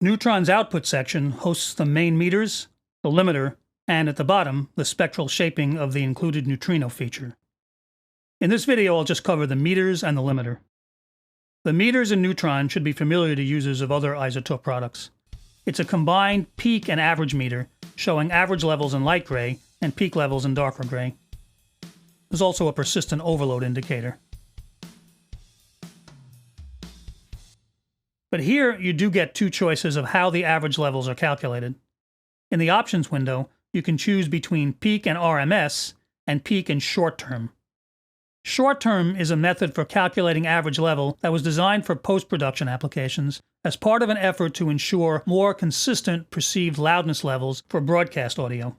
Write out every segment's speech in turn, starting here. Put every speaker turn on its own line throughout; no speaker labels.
Neutron's output section hosts the main meters, the limiter, and at the bottom, the spectral shaping of the included neutrino feature. In this video, I'll just cover the meters and the limiter. The meters in Neutron should be familiar to users of other iZotope products. It's a combined peak and average meter, showing average levels in light gray and peak levels in darker gray. There's also a persistent overload indicator. But here you do get two choices of how the average levels are calculated. In the options window, you can choose between peak and RMS and peak and short term. Short term is a method for calculating average level that was designed for post-production applications as part of an effort to ensure more consistent perceived loudness levels for broadcast audio.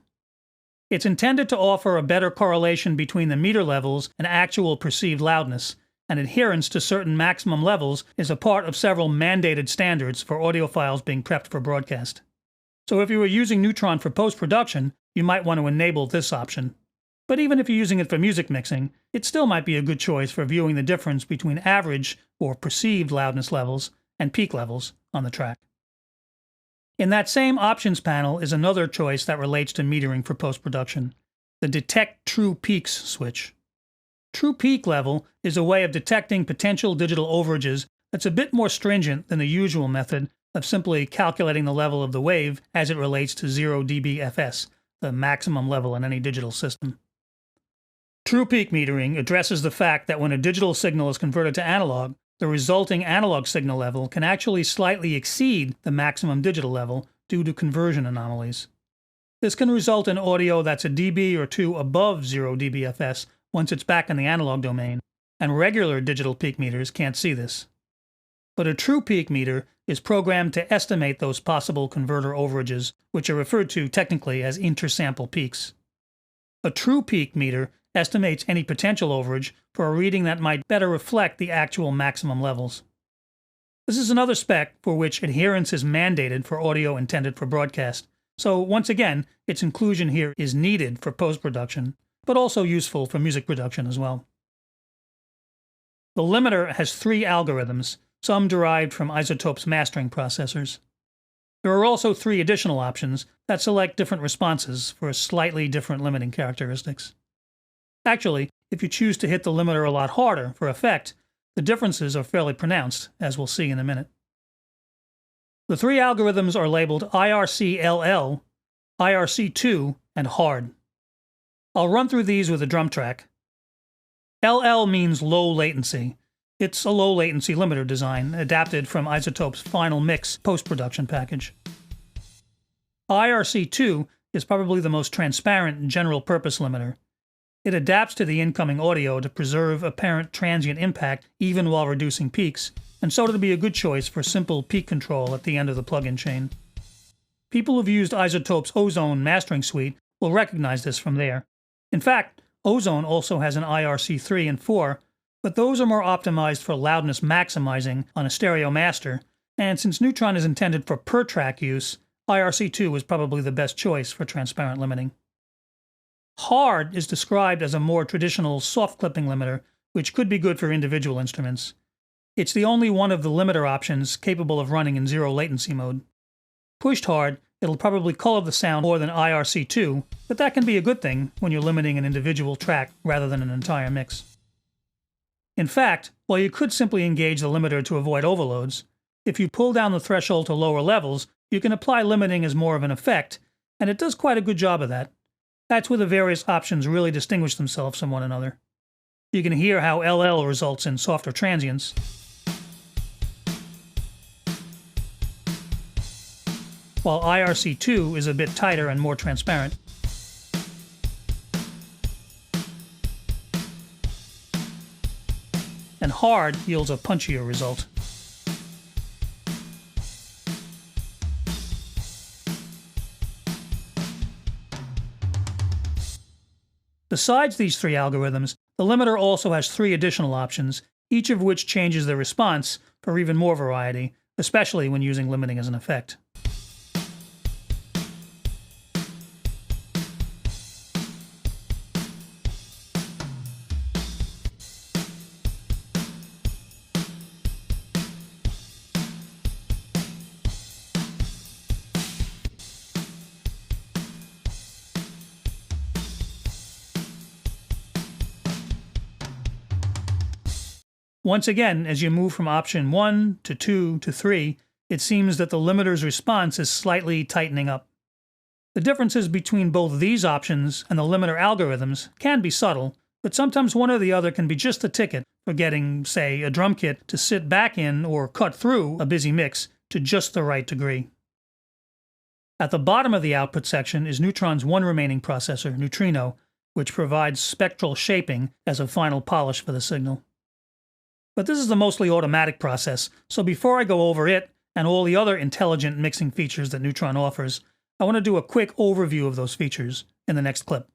It's intended to offer a better correlation between the meter levels and actual perceived loudness, and adherence to certain maximum levels is a part of several mandated standards for audiophiles being prepped for broadcast. So if you were using Neutron for post-production, you might want to enable this option. But even if you're using it for music mixing, it still might be a good choice for viewing the difference between average or perceived loudness levels and peak levels on the track. In that same options panel is another choice that relates to metering for post-production, the Detect True Peaks switch. True peak level is a way of detecting potential digital overages that's a bit more stringent than the usual method of simply calculating the level of the wave as it relates to 0 dBFS, the maximum level in any digital system. True peak metering addresses the fact that when a digital signal is converted to analog, the resulting analog signal level can actually slightly exceed the maximum digital level due to conversion anomalies. This can result in audio that's a dB or two above 0 dBFS once it's back in the analog domain, and regular digital peak meters can't see this. But a true peak meter is programmed to estimate those possible converter overages, which are referred to technically as intersample peaks. A true peak meter estimates any potential overage for a reading that might better reflect the actual maximum levels. This is another spec for which adherence is mandated for audio intended for broadcast, so once again, its inclusion here is needed for post-production, but also useful for music production as well. The limiter has three algorithms, some derived from iZotope's mastering processors. There are also three additional options that select different responses for slightly different limiting characteristics. Actually, if you choose to hit the limiter a lot harder for effect, the differences are fairly pronounced, as we'll see in a minute. The three algorithms are labeled IRC-LL, IRC-2, and HARD. I'll run through these with a drum track. LL means low latency. It's a low latency limiter design adapted from iZotope's Final Mix post-production package. IRC-2 is probably the most transparent general-purpose limiter. It adapts to the incoming audio to preserve apparent transient impact even while reducing peaks, and so to be a good choice for simple peak control at the end of the plug-in chain. People who've used iZotope's Ozone mastering suite will recognize this from there. In fact, Ozone also has an IRC-3 and 4, but those are more optimized for loudness maximizing on a stereo master, and since Neutron is intended for per-track use, IRC-2 is probably the best choice for transparent limiting. HARD is described as a more traditional soft clipping limiter, which could be good for individual instruments. It's the only one of the limiter options capable of running in zero latency mode. Pushed hard, it'll probably color the sound more than IRC-2, but that can be a good thing when you're limiting an individual track rather than an entire mix. In fact, while you could simply engage the limiter to avoid overloads, if you pull down the threshold to lower levels, you can apply limiting as more of an effect, and it does quite a good job of that. That's where the various options really distinguish themselves from one another. You can hear how LL results in softer transients, while IRC-2 is a bit tighter and more transparent. And HARD yields a punchier result. Besides these three algorithms, the limiter also has three additional options, each of which changes the response for even more variety, especially when using limiting as an effect. Once again, as you move from option 1 to 2 to 3, it seems that the limiter's response is slightly tightening up. The differences between both these options and the limiter algorithms can be subtle, but sometimes one or the other can be just the ticket for getting, say, a drum kit to sit back in or cut through a busy mix to just the right degree. At the bottom of the output section is Neutron's one remaining processor, Neutrino, which provides spectral shaping as a final polish for the signal. But this is a mostly automatic process, so before I go over it and all the other intelligent mixing features that Neutron offers, I want to do a quick overview of those features in the next clip.